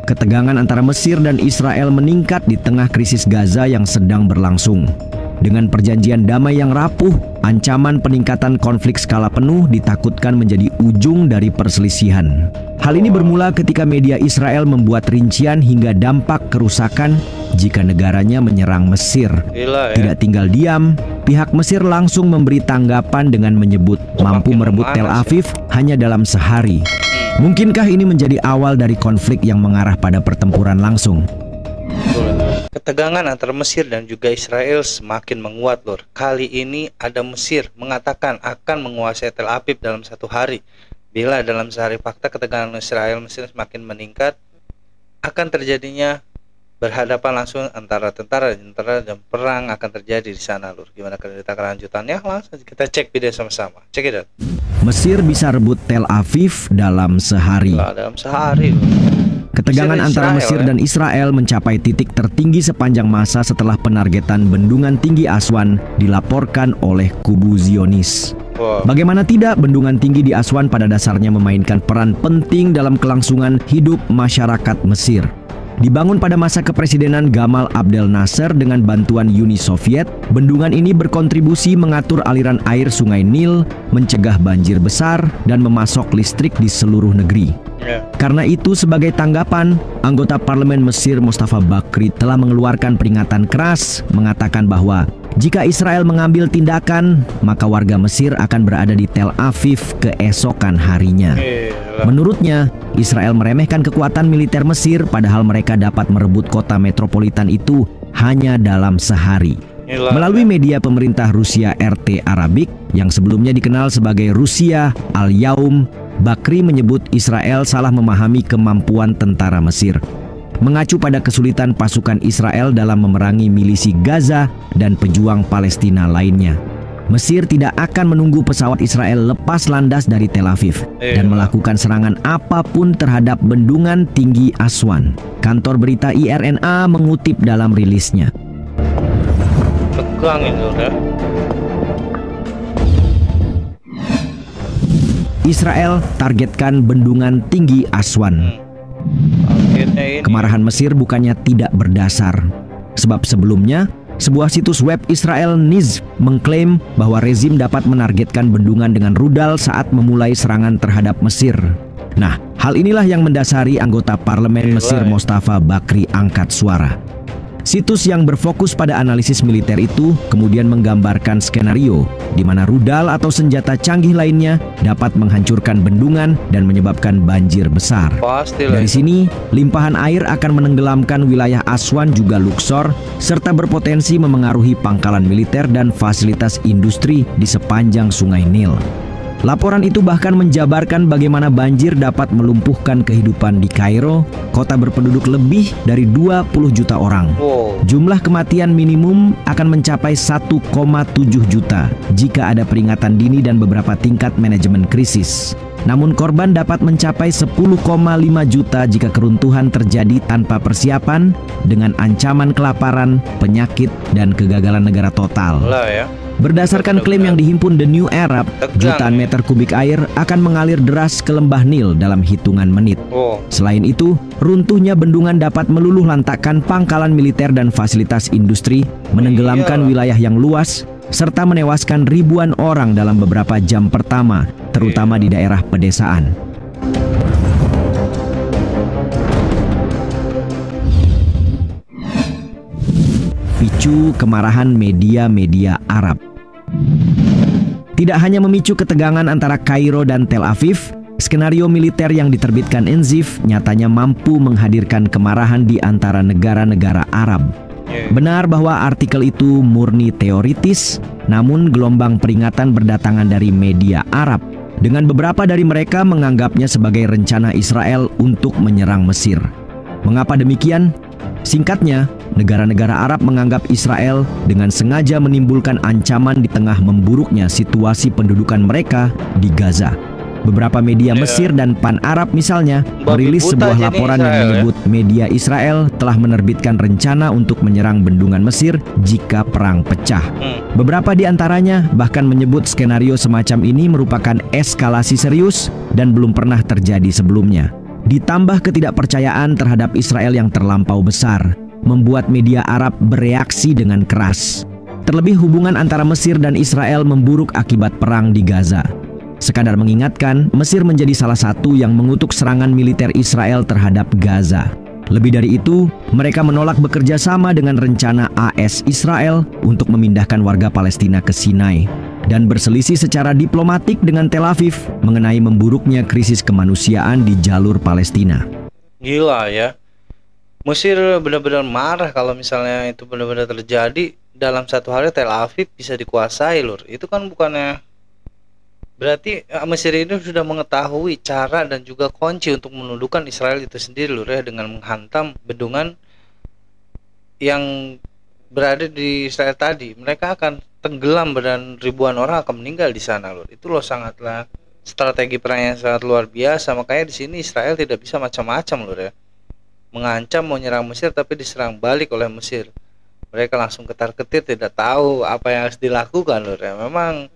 Ketegangan antara Mesir dan Israel meningkat di tengah krisis Gaza yang sedang berlangsung. Dengan perjanjian damai yang rapuh, ancaman peningkatan konflik skala penuh ditakutkan menjadi ujung dari perselisihan. Hal ini bermula ketika media Israel membuat rincian hingga dampak kerusakan jika negaranya menyerang Mesir. Tidak tinggal diam, pihak Mesir langsung memberi tanggapan dengan menyebut mampu merebut Tel Aviv hanya dalam sehari. Mungkinkah ini menjadi awal dari konflik yang mengarah pada pertempuran langsung? Ketegangan antara Mesir dan juga Israel semakin menguat, Lur. Kali ini ada Mesir mengatakan akan menguasai Tel Aviv dalam 1 hari. Bila dalam sehari fakta ketegangan Israel Mesir semakin meningkat, akan terjadinya berhadapan langsung antara tentara dan perang akan terjadi di sana, Lur. Gimana cerita kelanjutannya? Langsung kita cek video sama-sama. Cek it out. Mesir bisa rebut Tel Aviv dalam sehari. Dalam sehari, Lur. Ketegangan antara Mesir dan Israel mencapai titik tertinggi sepanjang masa setelah penargetan bendungan tinggi Aswan dilaporkan oleh kubu Zionis. Bagaimana tidak, bendungan tinggi di Aswan pada dasarnya memainkan peran penting dalam kelangsungan hidup masyarakat Mesir. Dibangun pada masa kepresidenan Gamal Abdel Nasser dengan bantuan Uni Soviet, bendungan ini berkontribusi mengatur aliran air Sungai Nil, mencegah banjir besar, dan memasok listrik di seluruh negeri. Karena itu, sebagai tanggapan, anggota parlemen Mesir Mustafa Bakri telah mengeluarkan peringatan keras, mengatakan bahwa jika Israel mengambil tindakan, maka warga Mesir akan berada di Tel Aviv keesokan harinya. Menurutnya, Israel meremehkan kekuatan militer Mesir padahal mereka dapat merebut kota metropolitan itu hanya dalam sehari. Melalui media pemerintah Rusia RT Arabik yang sebelumnya dikenal sebagai Rusia Al-Yaum, Bakri menyebut Israel salah memahami kemampuan tentara Mesir, mengacu pada kesulitan pasukan Israel dalam memerangi milisi Gaza dan pejuang Palestina lainnya. Mesir tidak akan menunggu pesawat Israel lepas landas dari Tel Aviv dan melakukan serangan apapun terhadap bendungan tinggi Aswan. Kantor berita IRNA mengutip dalam rilisnya. Tegang itu, ya. Israel targetkan bendungan tinggi Aswan. Kemarahan Mesir bukannya tidak berdasar, sebab sebelumnya sebuah situs web Israel Nizv mengklaim bahwa rezim dapat menargetkan bendungan dengan rudal saat memulai serangan terhadap Mesir. Nah, hal inilah yang mendasari anggota parlemen Mesir Mustafa Bakri angkat suara. Situs yang berfokus pada analisis militer itu kemudian menggambarkan skenario di mana rudal atau senjata canggih lainnya dapat menghancurkan bendungan dan menyebabkan banjir besar. Dari sini, limpahan air akan menenggelamkan wilayah Aswan juga Luxor, serta berpotensi memengaruhi pangkalan militer dan fasilitas industri di sepanjang Sungai Nil. Laporan itu bahkan menjabarkan bagaimana banjir dapat melumpuhkan kehidupan di Kairo, kota berpenduduk lebih dari 20 juta orang. Jumlah kematian minimum akan mencapai 1,7 juta jika ada peringatan dini dan beberapa tingkat manajemen krisis. Namun korban dapat mencapai 10,5 juta jika keruntuhan terjadi tanpa persiapan dengan ancaman kelaparan, penyakit, dan kegagalan negara total. Berdasarkan klaim yang dihimpun The New Arab, jutaan meter kubik air akan mengalir deras ke lembah Nil dalam hitungan menit. Selain itu, runtuhnya bendungan dapat meluluh lantakkan pangkalan militer dan fasilitas industri, menenggelamkan wilayah yang luas, serta menewaskan ribuan orang dalam beberapa jam pertama, terutama di daerah pedesaan. Picu kemarahan media-media Arab. Tidak hanya memicu ketegangan antara Kairo dan Tel Aviv, skenario militer yang diterbitkan Enzif nyatanya mampu menghadirkan kemarahan di antara negara-negara Arab. Benar bahwa artikel itu murni teoritis, namun gelombang peringatan berdatangan dari media Arab, dengan beberapa dari mereka menganggapnya sebagai rencana Israel untuk menyerang Mesir. Mengapa demikian? Singkatnya, negara-negara Arab menganggap Israel dengan sengaja menimbulkan ancaman di tengah memburuknya situasi pendudukan mereka di Gaza. Beberapa media Mesir dan Pan-Arab misalnya merilis sebuah laporan yang menyebut media Israel telah menerbitkan rencana untuk menyerang bendungan Mesir jika perang pecah. Beberapa di antaranya bahkan menyebut skenario semacam ini merupakan eskalasi serius dan belum pernah terjadi sebelumnya. ditambah ketidakpercayaan terhadap Israel yang terlampau besar, membuat media Arab bereaksi dengan keras. Terlebih hubungan antara Mesir dan Israel memburuk akibat perang di Gaza. Sekadar mengingatkan, Mesir menjadi salah satu yang mengutuk serangan militer Israel terhadap Gaza. Lebih dari itu, mereka menolak bekerja sama dengan rencana AS Israel untuk memindahkan warga Palestina ke Sinai dan berselisih secara diplomatik dengan Tel Aviv mengenai memburuknya krisis kemanusiaan di jalur Palestina. Gila ya. Mesir benar-benar marah kalau misalnya itu benar-benar terjadi. Dalam satu hari Tel Aviv bisa dikuasai, Lur. Itu kan bukannya berarti Mesir ini sudah mengetahui cara dan juga kunci untuk menundukkan Israel itu sendiri, Lur, ya, dengan menghantam bendungan yang berada di Israel tadi. Mereka akan tenggelam dan ribuan orang akan meninggal di sana, Lur. Itu loh sangatlah strategi perang yang sangat luar biasa. Makanya di sini Israel tidak bisa macam-macam, Lur, ya. Mengancam mau nyerang Mesir tapi diserang balik oleh Mesir. Mereka langsung ketar-ketir, tidak tahu apa yang harus dilakukan, Lur, ya. Memang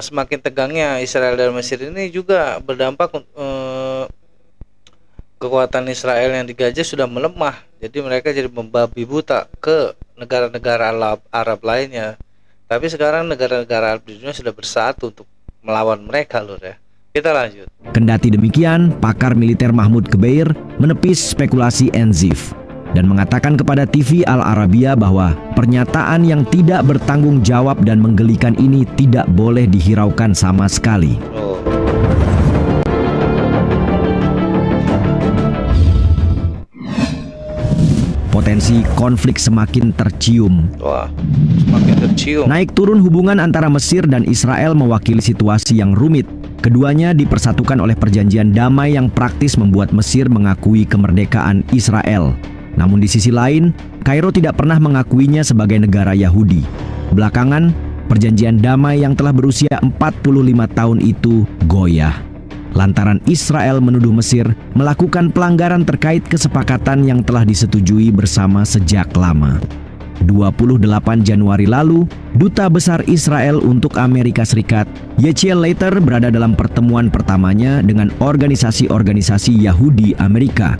semakin tegangnya Israel dan Mesir ini juga berdampak kekuatan Israel yang di Gaza sudah melemah. Jadi mereka jadi membabi buta ke negara-negara Arab lainnya. Tapi sekarang negara-negara Arab di dunia sudah bersatu untuk melawan mereka, Lur, ya. Kita lanjut. Kendati demikian, pakar militer Mahmud Gebeir menepis spekulasi Enzif dan mengatakan kepada TV Al Arabiya bahwa pernyataan yang tidak bertanggung jawab dan menggelikan ini tidak boleh dihiraukan sama sekali. Potensi konflik semakin tercium. Naik turun hubungan antara Mesir dan Israel mewakili situasi yang rumit. Keduanya dipersatukan oleh perjanjian damai yang praktis membuat Mesir mengakui kemerdekaan Israel. Namun di sisi lain, Kairo tidak pernah mengakuinya sebagai negara Yahudi. Belakangan, perjanjian damai yang telah berusia 45 tahun itu goyah lantaran Israel menuduh Mesir melakukan pelanggaran terkait kesepakatan yang telah disetujui bersama sejak lama. 28 Januari lalu, Duta Besar Israel untuk Amerika Serikat, Yechiel Leiter, berada dalam pertemuan pertamanya dengan organisasi-organisasi Yahudi Amerika.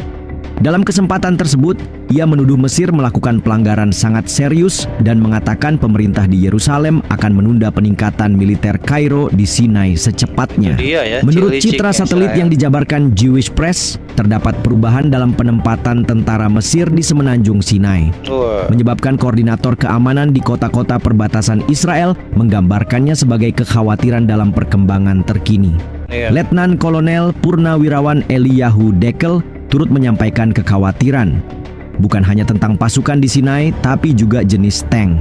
Dalam kesempatan tersebut, ia menuduh Mesir melakukan pelanggaran sangat serius dan mengatakan pemerintah di Yerusalem akan menunda peningkatan militer Kairo di Sinai secepatnya. Menurut citra satelit yang dijabarkan Jewish Press, terdapat perubahan dalam penempatan tentara Mesir di semenanjung Sinai, menyebabkan koordinator keamanan di kota-kota perbatasan Israel menggambarkannya sebagai kekhawatiran dalam perkembangan terkini. Letnan Kolonel Purnawirawan Eliyahu Dekel turut menyampaikan kekhawatiran, bukan hanya tentang pasukan di Sinai, tapi juga jenis tank.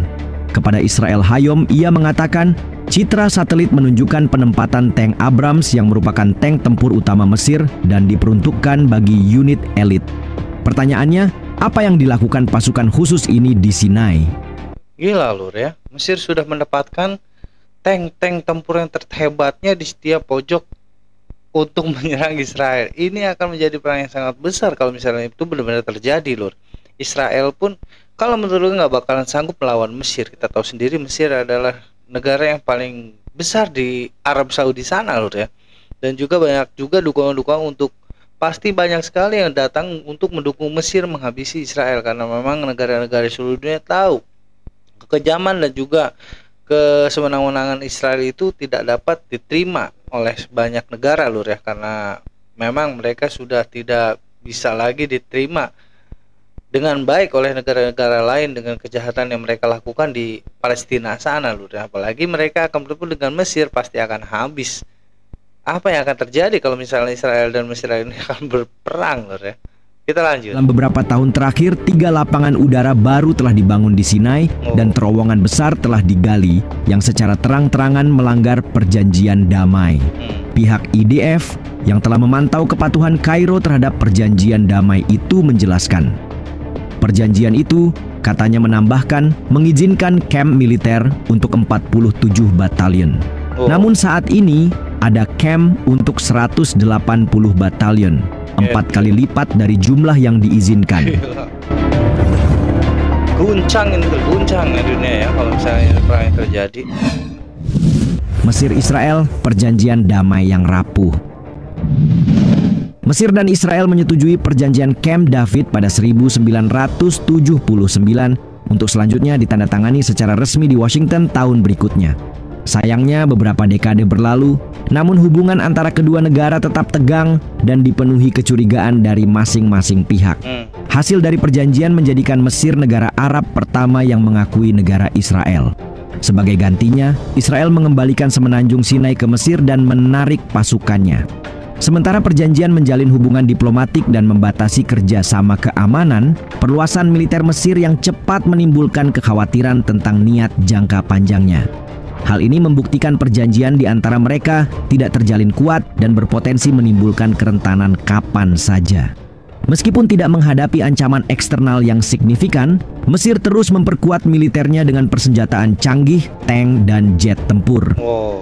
Kepada Israel Hayom, ia mengatakan citra satelit menunjukkan penempatan tank Abrams yang merupakan tank tempur utama Mesir dan diperuntukkan bagi unit elit. Pertanyaannya, apa yang dilakukan pasukan khusus ini di Sinai? Gila, Lur, ya. Mesir sudah mendapatkan tank-tank tempur yang terhebatnya di setiap pojok untuk menyerang Israel. Ini akan menjadi perang yang sangat besar kalau misalnya itu benar-benar terjadi, Lur. Israel pun kalau menurut nggak bakalan sanggup melawan Mesir. Kita tahu sendiri Mesir adalah negara yang paling besar di Arab Saudi sana, Lur, ya. Dan juga banyak juga dukungan-dukungan untuk pasti banyak sekali yang datang untuk mendukung Mesir menghabisi Israel, karena memang negara-negara di seluruh dunia tahu kekejaman dan juga kesewenang-wenangan Israel itu tidak dapat diterima oleh banyak negara, Lur, ya, karena memang mereka sudah tidak bisa lagi diterima dengan baik oleh negara-negara lain dengan kejahatan yang mereka lakukan di Palestina sana, Lur, ya. Apalagi mereka akan bertemu dengan Mesir, pasti akan habis. Apa yang akan terjadi kalau misalnya Israel dan Mesir ini akan berperang, Lur, ya? Kita lanjut. Dalam beberapa tahun terakhir, 3 lapangan udara baru telah dibangun di Sinai dan terowongan besar telah digali yang secara terang-terangan melanggar perjanjian damai. Pihak IDF yang telah memantau kepatuhan Kairo terhadap perjanjian damai itu menjelaskan, perjanjian itu katanya menambahkan mengizinkan kamp militer untuk 47 batalion. Namun saat ini ada kamp untuk 180 batalion. 4 kali lipat dari jumlah yang diizinkan. Guncang ini, guncang ya dunia, ya, kalau misalnya perang yang terjadi. Mesir Israel, perjanjian damai yang rapuh. Mesir dan Israel menyetujui perjanjian Camp David pada 1979 untuk selanjutnya ditandatangani secara resmi di Washington tahun berikutnya. Sayangnya beberapa dekade berlalu, namun hubungan antara kedua negara tetap tegang dan dipenuhi kecurigaan dari masing-masing pihak. Hasil dari perjanjian menjadikan Mesir negara Arab pertama yang mengakui negara Israel. Sebagai gantinya, Israel mengembalikan semenanjung Sinai ke Mesir dan menarik pasukannya. Sementara perjanjian menjalin hubungan diplomatik dan membatasi kerjasama keamanan, perluasan militer Mesir yang cepat menimbulkan kekhawatiran tentang niat jangka panjangnya. Hal ini membuktikan perjanjian di antara mereka tidak terjalin kuat dan berpotensi menimbulkan kerentanan kapan saja. Meskipun tidak menghadapi ancaman eksternal yang signifikan, Mesir terus memperkuat militernya dengan persenjataan canggih, tank, dan jet tempur.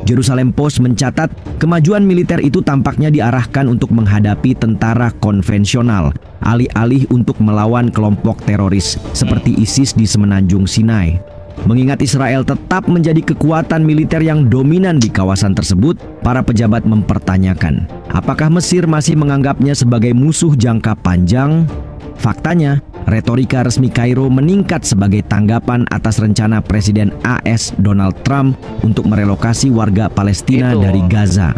Jerusalem Post mencatat, kemajuan militer itu tampaknya diarahkan untuk menghadapi tentara konvensional, alih-alih untuk melawan kelompok teroris seperti ISIS di semenanjung Sinai. Mengingat Israel tetap menjadi kekuatan militer yang dominan di kawasan tersebut, para pejabat mempertanyakan, apakah Mesir masih menganggapnya sebagai musuh jangka panjang? Faktanya, retorika resmi Kairo meningkat sebagai tanggapan atas rencana Presiden AS Donald Trump untuk merelokasi warga Palestina dari Gaza.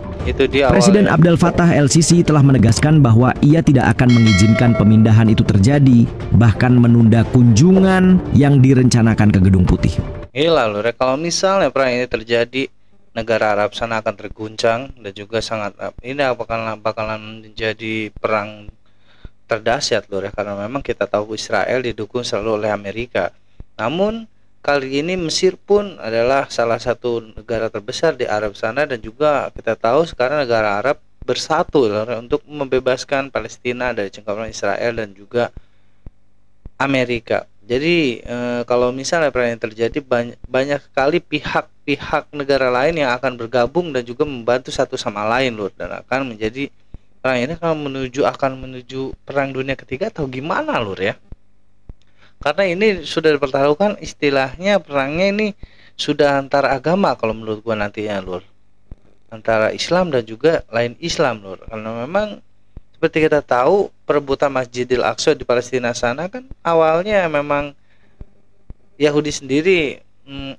Presiden Abdel Fattah el-Sisi telah menegaskan bahwa ia tidak akan mengizinkan pemindahan itu terjadi, bahkan menunda kunjungan yang direncanakan ke Gedung Putih. Gila loh, kalau misalnya perang ini terjadi, negara Arab sana akan terguncang dan juga sangat ini bakalan menjadi perang terdahsyat loh ya, karena memang kita tahu Israel didukung selalu oleh Amerika. Namun kali ini Mesir pun adalah salah satu negara terbesar di Arab sana, dan juga kita tahu sekarang negara Arab bersatu loh, untuk membebaskan Palestina dari cengkraman Israel dan juga Amerika. Jadi kalau misalnya perang ini terjadi, banyak sekali pihak-pihak negara lain yang akan bergabung dan juga membantu satu sama lain loh, dan akan menjadi perang ini akan menuju perang dunia ketiga atau gimana lur ya? Karena ini sudah dipertaruhkan, istilahnya perangnya ini sudah antara agama kalau menurut gua nantinya lur, antara Islam dan juga lain Islam lur. Karena memang seperti kita tahu perebutan Masjidil Aqsa di Palestina sana kan awalnya memang Yahudi sendiri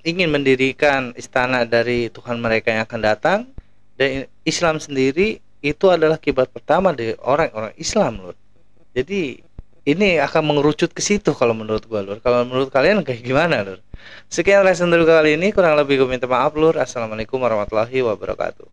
ingin mendirikan istana dari Tuhan mereka yang akan datang, dan Islam sendiri itu adalah kiblat pertama dari orang-orang Islam lur. Jadi ini akan mengerucut ke situ kalau menurut gua lur. Kalau menurut kalian kayak gimana lur? Sekian lesson dulu kali ini, kurang lebih gue minta maaf lur. Assalamualaikum warahmatullahi wabarakatuh.